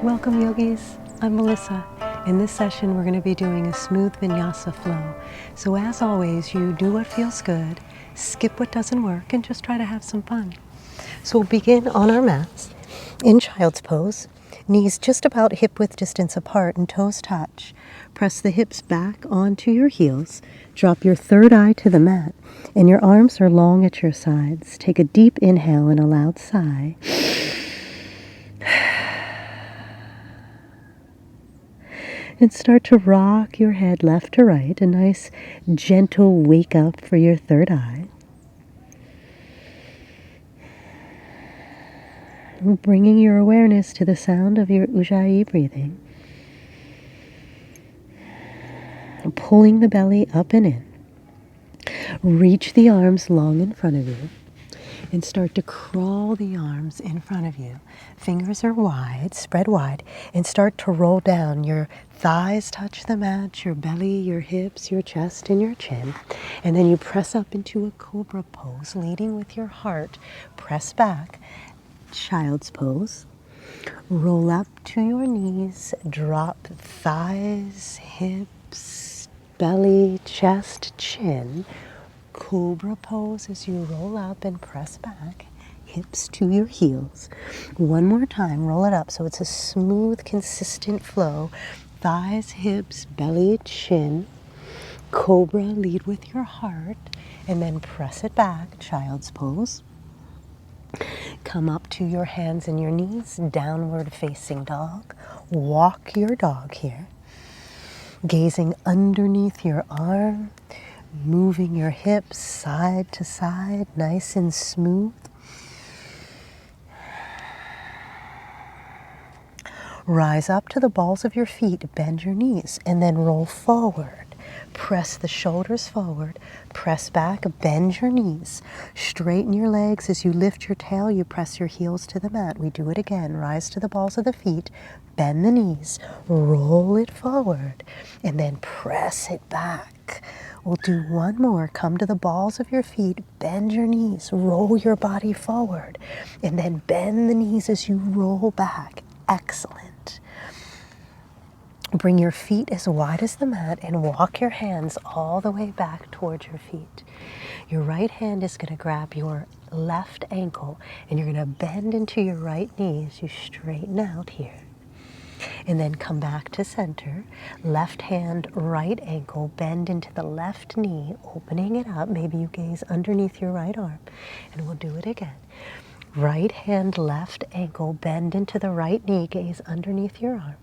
Welcome yogis, I'm Melissa. In this session we're going to be doing a smooth vinyasa flow. So as always, you do what feels good, skip what doesn't work, and just try to have some fun. So we'll begin on our mats in child's pose, knees just about hip width distance apart and toes touch. Press the hips back onto your heels, drop your third eye to the mat, and your arms are long at your sides. Take a deep inhale and a loud sigh. And start to rock your head left to right, a nice gentle wake up for your third eye. Bringing your awareness to the sound of your Ujjayi breathing. Pulling the belly up and in. Reach the arms long in front of you and start to crawl the arms in front of you. Fingers are wide, spread wide, and start to roll down. Your thighs touch the mat, your belly, your hips, your chest, and your chin. And then you press up into a cobra pose, leading with your heart. Press back, child's pose. Roll up to your knees, drop thighs, hips, belly, chest, chin. Cobra pose as you roll up and press back, hips to your heels. One more time, roll it up so it's a smooth, consistent flow. Thighs, hips, belly, chin. Cobra, lead with your heart, and then press it back, child's pose. Come up to your hands and your knees, downward facing dog. Walk your dog here. Gazing underneath your arm. Moving your hips side to side, nice and smooth. Rise up to the balls of your feet, bend your knees, and then roll forward. Press the shoulders forward, press back, bend your knees. Straighten your legs as you lift your tail, you press your heels to the mat. We do it again. Rise to the balls of the feet, bend the knees, roll it forward, and then press it back. We'll do one more. Come to the balls of your feet, bend your knees, roll your body forward, and then bend the knees as you roll back. Excellent. Bring your feet as wide as the mat and walk your hands all the way back towards your feet. Your right hand is going to grab your left ankle and you're going to bend into your right knee as you straighten out here. And then come back to center. Left hand, right ankle, bend into the left knee, opening it up. Maybe you gaze underneath your right arm. And we'll do it again. Right hand, left ankle, bend into the right knee, gaze underneath your arm.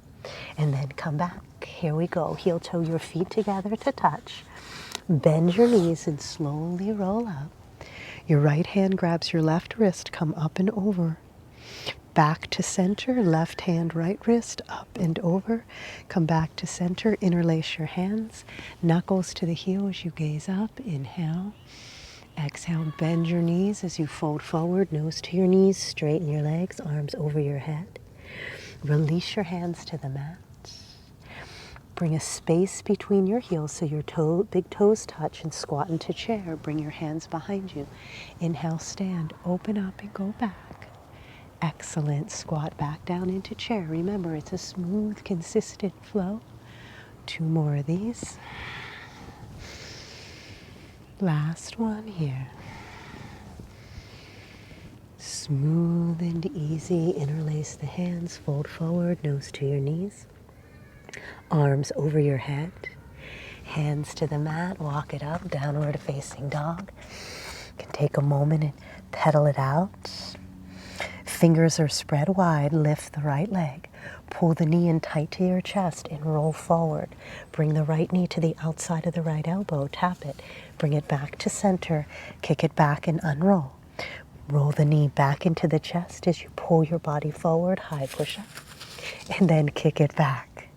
And then come back. Here we go. Heel toe your feet together to touch. Bend your knees and slowly roll up. Your right hand grabs your left wrist, come up and over. Back to center, left hand, right wrist, up and over. Come back to center, interlace your hands. Knuckles to the heel as you gaze up. Inhale. Exhale, bend your knees as you fold forward, nose to your knees, straighten your legs, arms over your head. Release your hands to the mat. Bring a space between your heels so your big toes touch and squat into chair. Bring your hands behind you. Inhale, stand, open up and go back. Excellent. Squat back down into chair. Remember, it's a smooth, consistent flow. Two more of these. Last one here. Smooth and easy. Interlace the hands. Fold forward, nose to your knees. Arms over your head. Hands to the mat. Walk it up. Downward facing dog. You can take a moment and pedal it out. Fingers are spread wide, lift the right leg. Pull the knee in tight to your chest and roll forward. Bring the right knee to the outside of the right elbow, tap it. Bring it back to center, kick it back and unroll. Roll the knee back into the chest as you pull your body forward, high push-up. And then kick it back.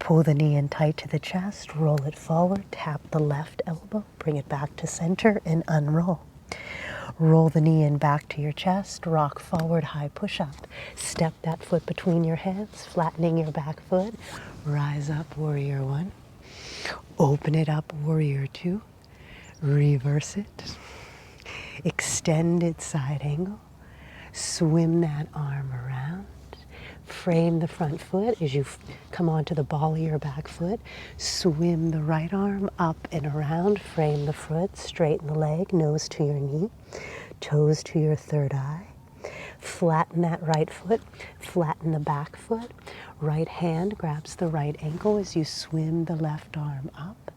Pull the knee in tight to the chest, roll it forward, tap the left elbow, bring it back to center and unroll. Roll the knee in back to your chest, rock forward, high push-up. Step that foot between your hands, flattening your back foot. Rise up, warrior one. Open it up, warrior two. Reverse it. Extended side angle. Swim that arm around. frame the front foot as you come onto the ball of your back foot. Swim the right arm up and around. Frame the foot, straighten the leg, nose to your knee, toes to your third eye. Flatten that right foot, flatten the back foot. Right hand grabs the right ankle as you swim the left arm up.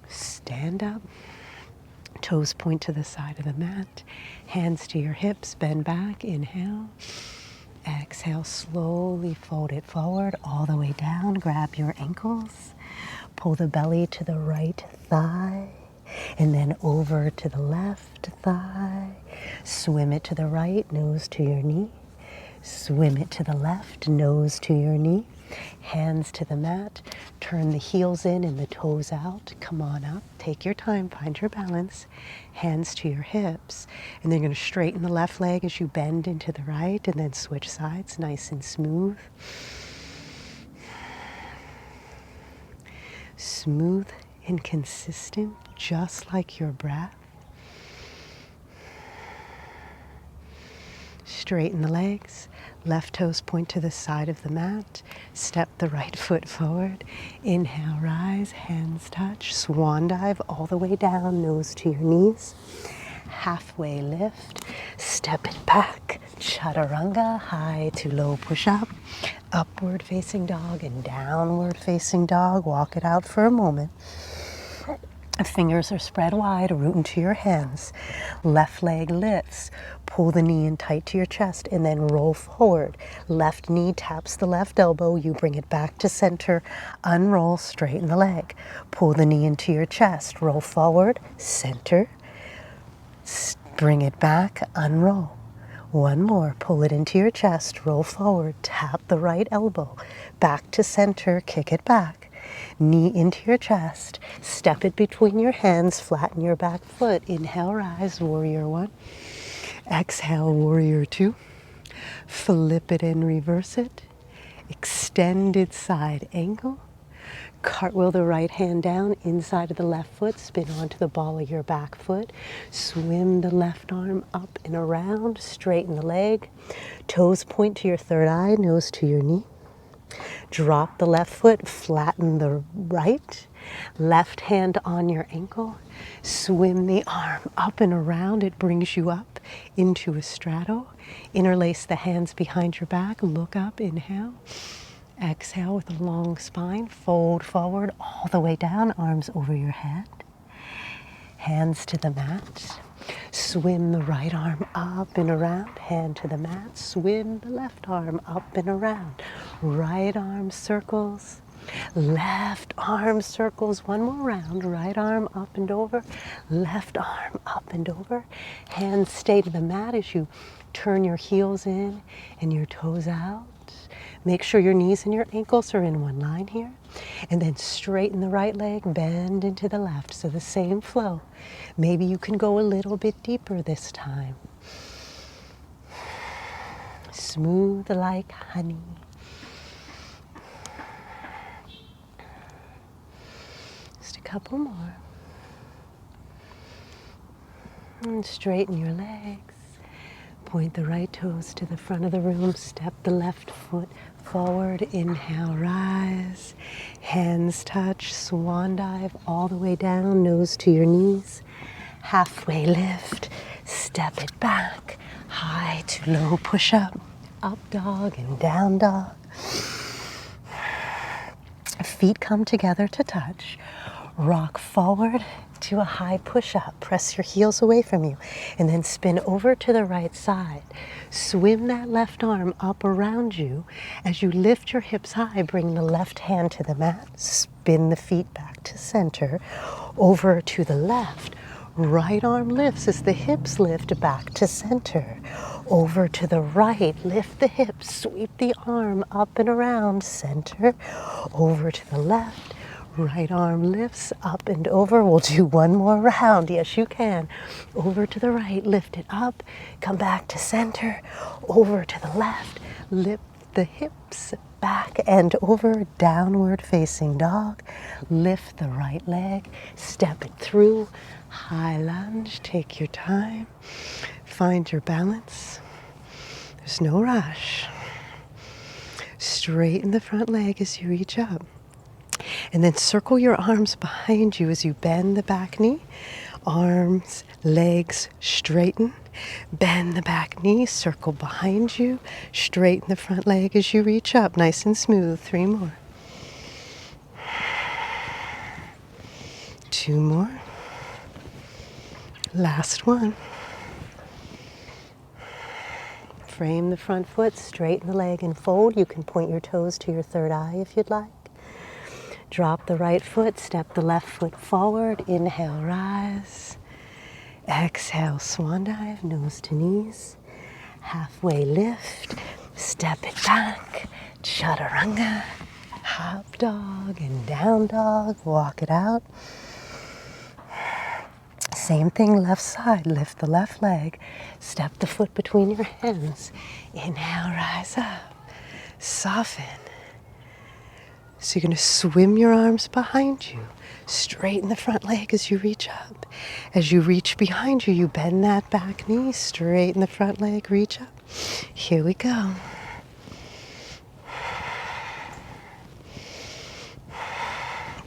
Stand up. Toes point to the side of the mat. Hands to your hips, bend back. Inhale. Exhale, slowly fold it forward all the way down. Grab your ankles. Pull the belly to the right thigh. And then over to the left thigh. Swim it to the right, nose to your knee. Swim it to the left, nose to your knee. Hands to the mat. Turn the heels in and the toes out. Come on up. Take your time. Find your balance. Hands to your hips. And then you're going to straighten the left leg as you bend into the right and then switch sides nice and smooth. Smooth and consistent, just like your breath. Straighten the legs. Left toes point to the side of the mat. Step the right foot forward. Inhale, rise, hands touch. Swan dive all the way down, nose to your knees. Halfway lift. Step it back. Chaturanga, high to low push up. Upward facing dog and downward facing dog. Walk it out for a moment. Fingers are spread wide, root into your hands. Left leg lifts. Pull the knee in tight to your chest and then roll forward. Left knee taps the left elbow. You bring it back to center. Unroll, straighten the leg. Pull the knee into your chest. Roll forward, center. Bring it back, unroll. One more. Pull it into your chest. Roll forward. Tap the right elbow. Back to center. Kick it back. Knee into your chest. Step it between your hands. Flatten your back foot. Inhale, rise, warrior one. Exhale, warrior two. Flip it and reverse it. Extended side angle. Cartwheel the right hand down inside of the left foot. Spin onto the ball of your back foot. Swim the left arm up and around. Straighten the leg. Toes point to your third eye, nose to your knee. Drop the left foot, flatten the right. Left hand on your ankle. Swim the arm up and around. It brings you up into a straddle. Interlace the hands behind your back. Look up, inhale. Exhale with a long spine. Fold forward all the way down. Arms over your head. Hands to the mat. Swim the right arm up and around. Hand to the mat. Swim the left arm up and around. Right arm circles. Left arm circles. One more round. Right arm up and over. Left arm up and over. Hands stay to the mat as you turn your heels in and your toes out. Make sure your knees and your ankles are in one line here. And then straighten the right leg, bend into the left. So the same flow. Maybe you can go a little bit deeper this time. Smooth like honey. Just a couple more. And straighten your legs. Point the right toes to the front of the room. Step the left foot forward. Inhale, rise. Hands touch. Swan dive all the way down. Nose to your knees. Halfway lift. Step it back. High to low push up. Up dog and down dog. Feet come together to touch. Rock forward to a high push-up. Press your heels away from you and then spin over to the right side. Swim that left arm up around you. As you lift your hips high, bring the left hand to the mat. Spin the feet back to center. Over to the left. Right arm lifts as the hips lift back to center. Over to the right, lift the hips, sweep the arm up and around, center. Over to the left. Right arm lifts up and over. We'll do one more round. Yes, you can. Over to the right, lift it up. Come back to center. Over to the left, lift the hips back and over. Downward facing dog. Lift the right leg. Step it through. High lunge. Take your time. Find your balance. There's no rush. Straighten the front leg as you reach up. And then circle your arms behind you as you bend the back knee. Arms, legs, straighten. Bend the back knee, circle behind you. Straighten the front leg as you reach up. Nice and smooth. 3 more. 2 more. Last one. Frame the front foot, straighten the leg and fold. You can point your toes to your third eye if you'd like. Drop the right foot, step the left foot forward. Inhale, rise. Exhale, swan dive, nose to knees. Halfway lift, step it back. Chaturanga, hop dog and down dog. Walk it out. Same thing, left side. Lift the left leg. Step the foot between your hands. Inhale, rise up. Soften. So you're going to swim your arms behind you. Straighten the front leg as you reach up. As you reach behind you, you bend that back knee. Straighten the front leg, reach up. Here we go.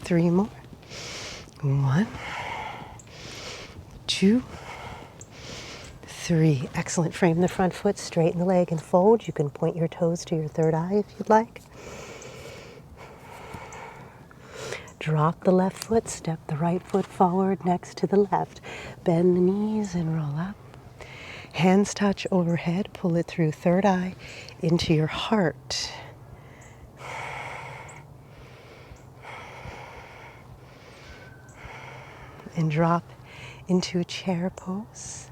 Three more. 1, 2, 3. Excellent. Frame the front foot, straighten the leg and fold. You can point your toes to your third eye if you'd like. Drop the left foot, step the right foot forward next to the left. Bend the knees and roll up. Hands touch overhead, pull it through third eye into your heart. And drop into a chair pose.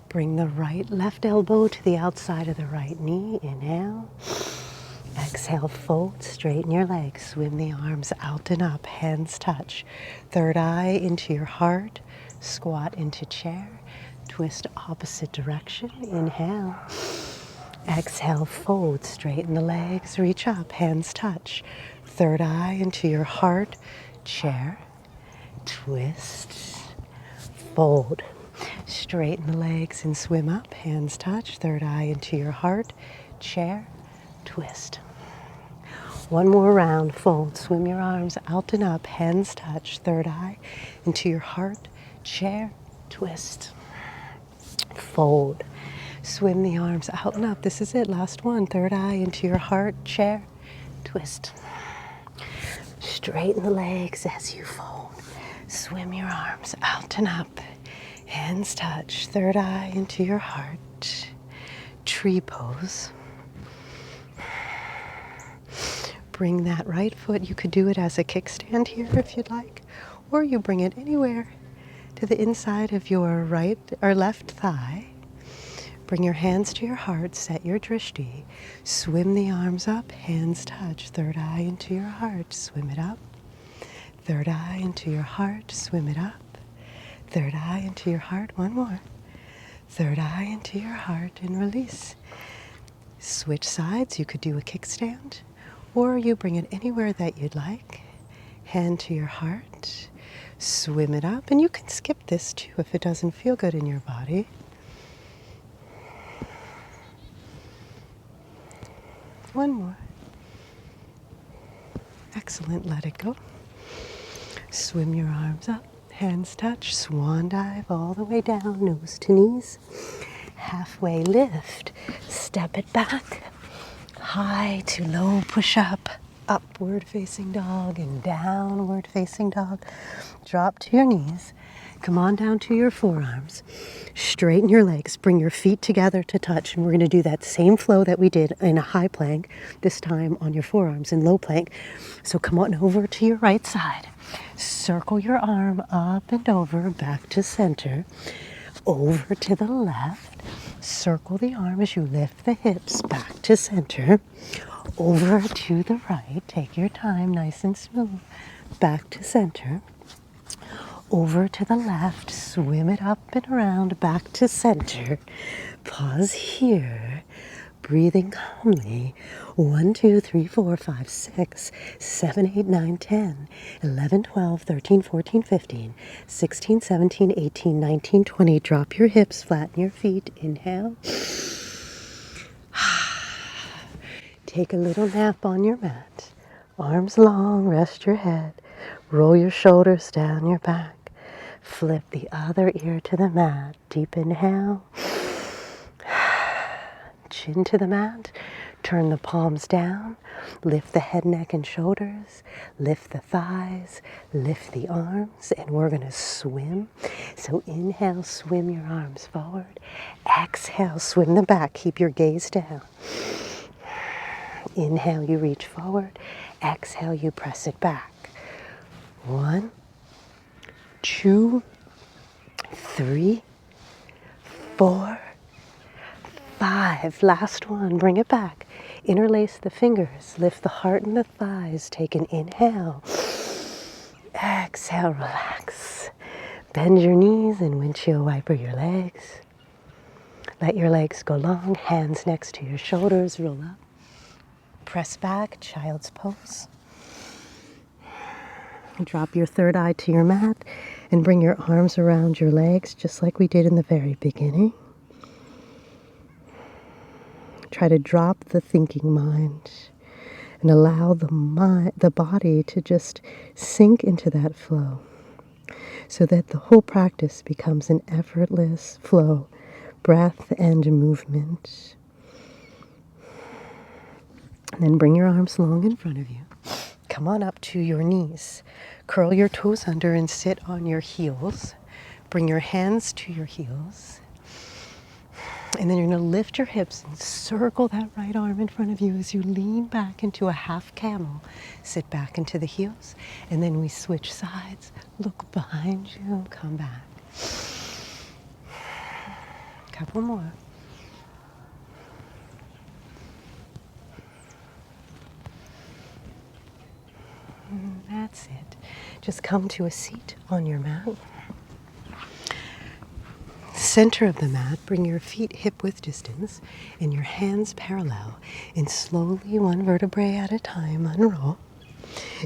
Bring the right left elbow to the outside of the right knee. Inhale. Exhale, fold, straighten your legs, swim the arms out and up, hands touch. Third eye into your heart, squat into chair, twist opposite direction. Inhale. Exhale, fold, straighten the legs, reach up, hands touch. Third eye into your heart, chair, twist, fold. Straighten the legs and swim up, hands touch. Third eye into your heart, chair, twist. One more round, fold, swim your arms out and up, hands touch, third eye into your heart, chair, twist, fold. Swim the arms out and up. This is it, last one. Third eye into your heart, chair, twist. Straighten the legs as you fold. Swim your arms out and up, hands touch, third eye into your heart, tree pose. Bring that right foot, you could do it as a kickstand here if you'd like, or you bring it anywhere to the inside of your right or left thigh. Bring your hands to your heart, set your drishti, swim the arms up, hands touch, third eye into your heart, swim it up. Third eye into your heart, swim it up. Third eye into your heart, one more. Third eye into your heart and release. Switch sides, you could do a kickstand, or you bring it anywhere that you'd like. Hand to your heart, swim it up, and you can skip this too if it doesn't feel good in your body. One more. Excellent, let it go. Swim your arms up, hands touch, swan dive all the way down, nose to knees. Halfway lift, step it back. High to low push up, upward facing dog and downward facing dog. Drop to your knees. Come on down to your forearms. Straighten your legs. Bring your feet together to touch. And we're going to do that same flow that we did in a high plank, this time on your forearms in low plank. So come on over to your right side. Circle your arm up and over, back to center. Over to the left. Circle the arm as you lift the hips back to center. Over to the right. Take your time, nice and smooth. Back to center. Over to the left, swim it up and around, back to center. Pause here, breathing calmly. 1, 2, 3, 4, 5, 6, 7, 8, 9, 10, 11, 12, 13, 14, 15, 16, 17, 18, 19, 20. Drop your hips, flatten your feet. Inhale. Take a little nap on your mat. Arms long, rest your head. Roll your shoulders down your back. Flip the other ear to the mat. Deep inhale. Chin to the mat. Turn the palms down. Lift the head, neck, and shoulders. Lift the thighs. Lift the arms. And we're going to swim. So inhale, swim your arms forward. Exhale, swim them back. Keep your gaze down. Inhale, you reach forward. Exhale, you press it back. 1, 2, 3, 4, 5. Last one. Bring it back. Interlace the fingers. Lift the heart and the thighs. Take an inhale. Exhale, relax. Bend your knees and windshield wiper your legs. Let your legs go long. Hands next to your shoulders. Roll up. Press back, child's pose. Drop your third eye to your mat and bring your arms around your legs just like we did in the very beginning. Try to drop the thinking mind and allow the body to just sink into that flow so that the whole practice becomes an effortless flow, breath and movement. And then bring your arms long in front of you. Come on up to your knees. Curl your toes under and sit on your heels. Bring your hands to your heels. And then you're going to lift your hips and circle that right arm in front of you as you lean back into a half camel. Sit back into the heels. And then we switch sides. Look behind you. Come back. Couple more. That's it. Just come to a seat on your mat. Center of the mat, bring your feet hip-width distance and your hands parallel. And slowly, one vertebrae at a time, unroll.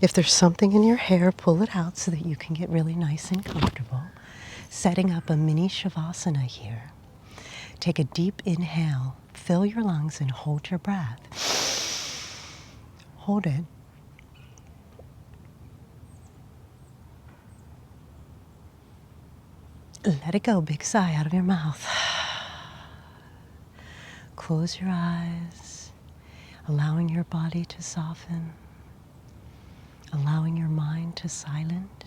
If there's something in your hair, pull it out so that you can get really nice and comfortable. Setting up a mini Shavasana here. Take a deep inhale. Fill your lungs and hold your breath. Hold it. Let it go, big sigh out of your mouth. Close your eyes, allowing your body to soften, allowing your mind to silent.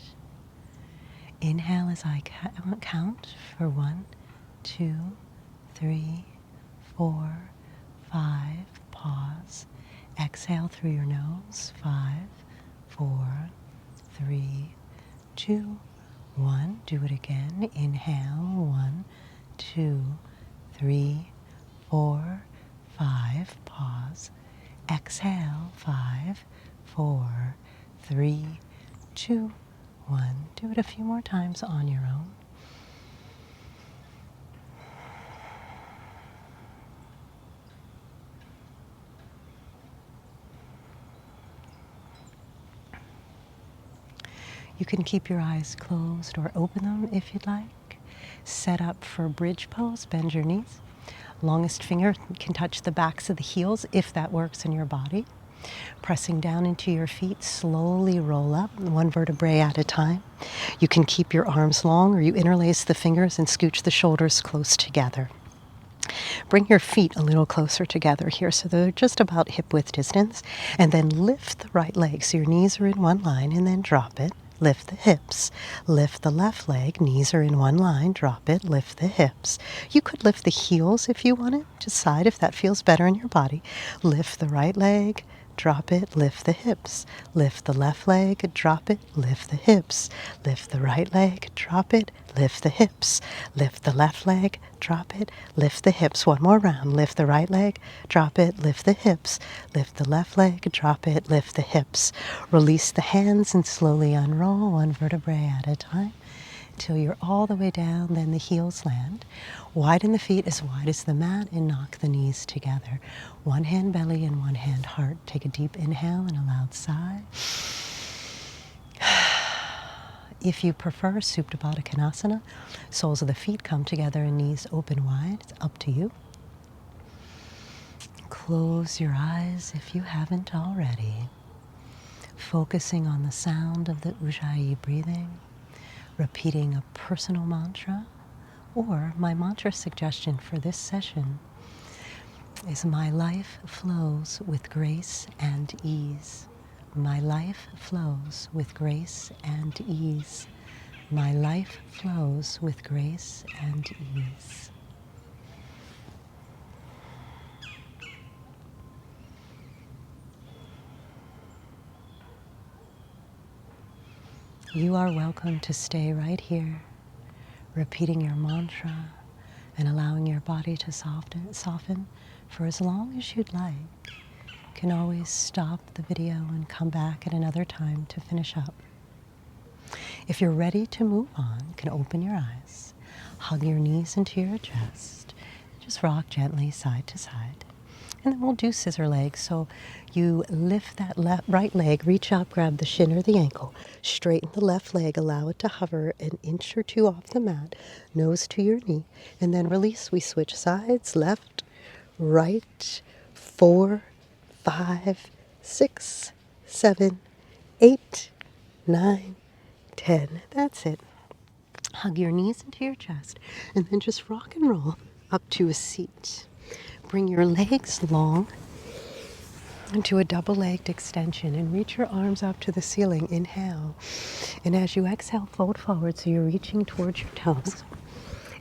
Inhale as I count for 1, 2, 3, 4, 5. Pause. Exhale through your nose. 5, 4, 3, 2, 1. Do it again. Inhale. 1, 2, 3, 4, 5. Pause. Exhale. 5, 4, 3, 2, 1. Do it a few more times on your own. You can keep your eyes closed or open them if you'd like. Set up for bridge pose, bend your knees. Longest finger can touch the backs of the heels if that works in your body. Pressing down into your feet, slowly roll up, one vertebrae at a time. You can keep your arms long or you interlace the fingers and scooch the shoulders close together. Bring your feet a little closer together here so they're just about hip-width distance. And then lift the right leg so your knees are in one line and then drop it. Lift the hips. Lift the left leg. Knees are in one line. Drop it. Lift the hips. You could lift the heels if you wanted. Decide if that feels better in your body. Lift the right leg. Drop it, lift the hips. Lift the left leg, drop it, lift the hips. Lift the right leg, drop it, lift the hips. Lift the left leg, drop it, lift the hips. One more round. Lift the right leg, drop it, lift the hips. Lift the left leg, drop it, lift the hips. Release the hands and slowly unroll one vertebrae at a time until you're all the way down, then the heels land. Widen the feet as wide as the mat and knock the knees together. One hand belly and one hand heart. Take a deep inhale and a loud sigh. If you prefer Supta Baddha Konasana, soles of the feet come together and knees open wide. It's up to you. Close your eyes if you haven't already, focusing on the sound of the Ujjayi breathing, repeating a personal mantra, or my mantra suggestion for this session is my life flows with grace and ease. My life flows with grace and ease. My life flows with grace and ease. You are welcome to stay right here, repeating your mantra and allowing your body to soften for as long as you'd like. You can always stop the video and come back at another time to finish up. If you're ready to move on, you can open your eyes, hug your knees into your chest, just rock gently side to side. And then we'll do scissor legs. So you lift that right leg, reach up, grab the shin or the ankle, straighten the left leg, allow it to hover an inch or two off the mat, nose to your knee, and then release. We switch sides, left, right, 4, 5, 6, 7, 8, 9, 10. That's it. Hug your knees into your chest, and then just rock and roll up to a seat. Bring your legs long into a double-legged extension and reach your arms up to the ceiling. Inhale. And as you exhale, fold forward so you're reaching towards your toes.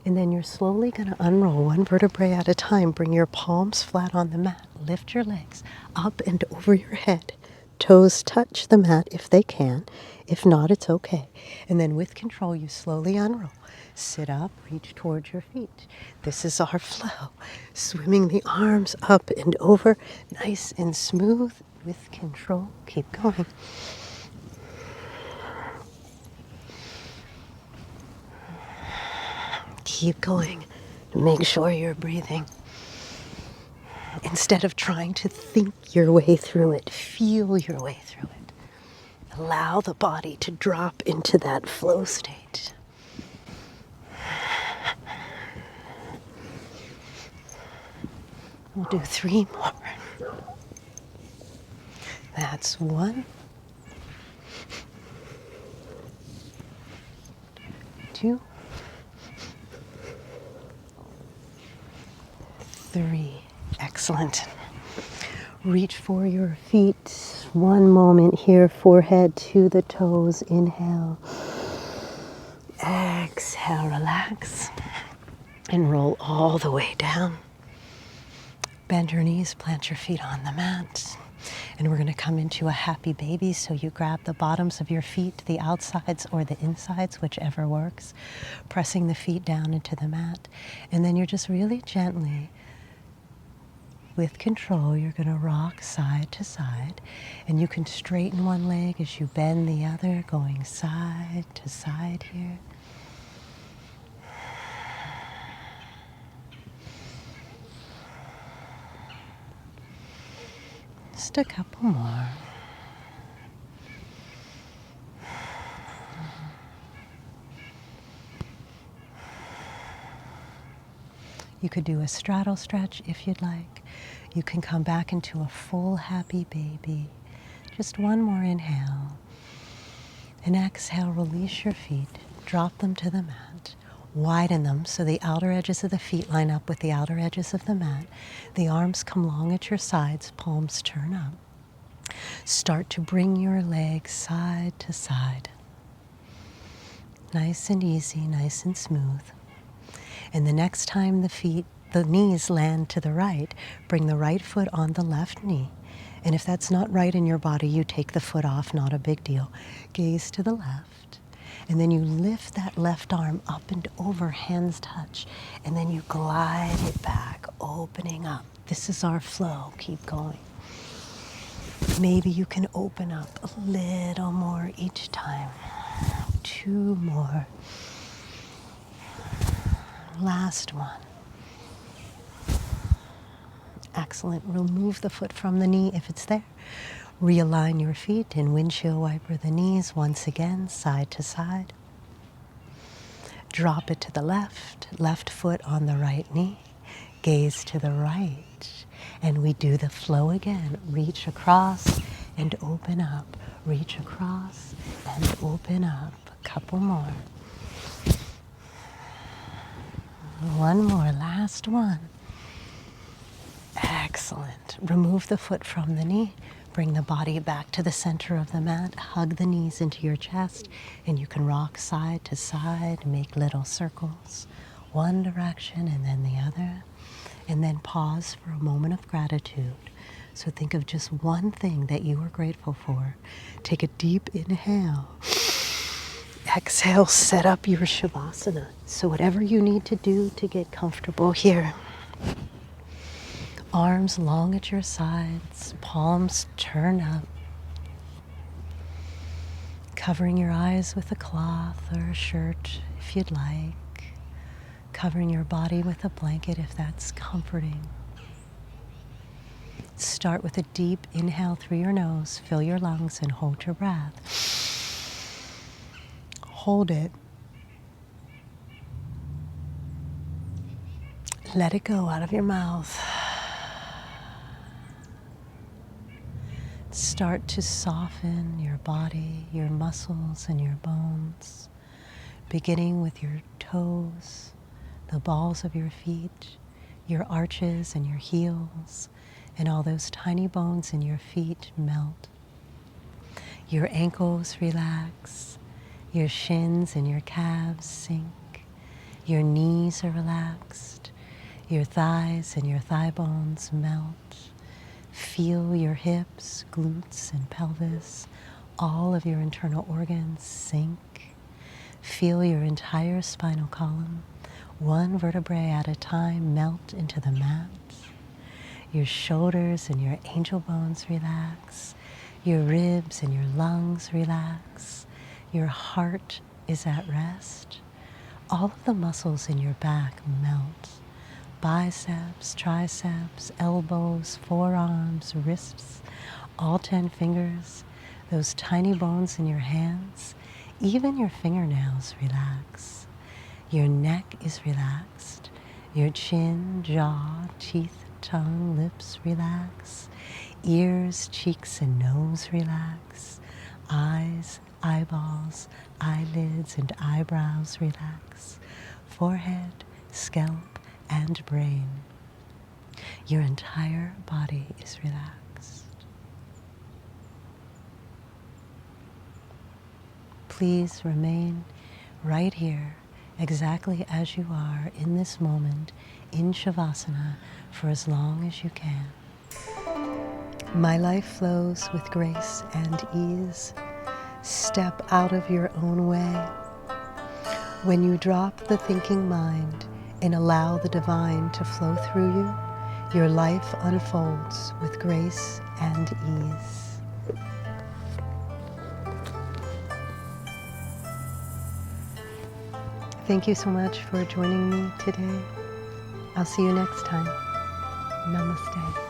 And then you're slowly going to unroll one vertebrae at a time. Bring your palms flat on the mat. Lift your legs up and over your head. Toes touch the mat if they can. If not, it's okay. And then with control, you slowly unroll. Sit up, reach towards your feet. This is our flow. Swimming the arms up and over, nice and smooth with control. Keep going. Keep going. Make sure you're breathing. Instead of trying to think your way through it, feel your way through it. Allow the body to drop into that flow state. We'll do 3 more. That's 1, 2, 3. Excellent. Reach for your feet. 1 moment here, forehead to the toes. Inhale. Exhale, relax. And roll all the way down. Bend your knees, plant your feet on the mat. And we're going to come into a happy baby. So you grab the bottoms of your feet, the outsides or the insides, whichever works, pressing the feet down into the mat. And then you're just really gently, with control, you're going to rock side to side. And you can straighten one leg as you bend the other, going side to side here. Just a couple more. You could do a straddle stretch if you'd like. You can come back into a full happy baby. Just 1 more inhale. And exhale, release your feet. Drop them to the mat. Widen them so the outer edges of the feet line up with the outer edges of the mat. The arms come long at your sides, palms turn up. Start to bring your legs side to side. Nice and easy, nice and smooth. And the next time the knees land to the right, bring the right foot on the left knee. And if that's not right in your body, you take the foot off, not a big deal. Gaze to the left. And then you lift that left arm up and over, hands touch. And then you glide it back, opening up. This is our flow. Keep going. Maybe you can open up a little more each time. 2 more. Last one. Excellent. Remove the foot from the knee if it's there. Realign your feet and windshield wiper the knees once again, side to side. Drop it to the left, left foot on the right knee. Gaze to the right. And we do the flow again. Reach across and open up. Reach across and open up. A couple more. One more, last one. Excellent. Remove the foot from the knee. Bring the body back to the center of the mat. Hug the knees into your chest, and you can rock side to side, make little circles. One direction and then the other. And then pause for a moment of gratitude. So think of just one thing that you are grateful for. Take a deep inhale. Exhale, set up your Shavasana. So whatever you need to do to get comfortable here. Arms long at your sides, palms turn up. Covering your eyes with a cloth or a shirt if you'd like. Covering your body with a blanket if that's comforting. Start with a deep inhale through your nose, fill your lungs, and hold your breath. Hold it. Let it go out of your mouth. Start to soften your body, your muscles, and your bones, beginning with your toes, the balls of your feet, your arches and your heels, and all those tiny bones in your feet melt. Your ankles relax. Your shins and your calves sink. Your knees are relaxed. Your thighs and your thigh bones melt. Feel your hips, glutes, and pelvis. All of your internal organs sink. Feel your entire spinal column, one vertebrae at a time, melt into the mat. Your shoulders and your angel bones relax. Your ribs and your lungs relax. Your heart is at rest. All of the muscles in your back melt. Biceps, triceps, elbows, forearms, wrists, all 10 fingers, those tiny bones in your hands, even your fingernails relax. Your neck is relaxed. Your chin, jaw, teeth, tongue, lips relax. Ears, cheeks, and nose relax. Eyes, eyeballs, eyelids, and eyebrows relax. Forehead, scalp, and brain. Your entire body is relaxed. Please remain right here, exactly as you are in this moment, in Shavasana, for as long as you can. My life flows with grace and ease. Step out of your own way. When you drop the thinking mind and allow the divine to flow through you, your life unfolds with grace and ease. Thank you so much for joining me today. I'll see you next time. Namaste.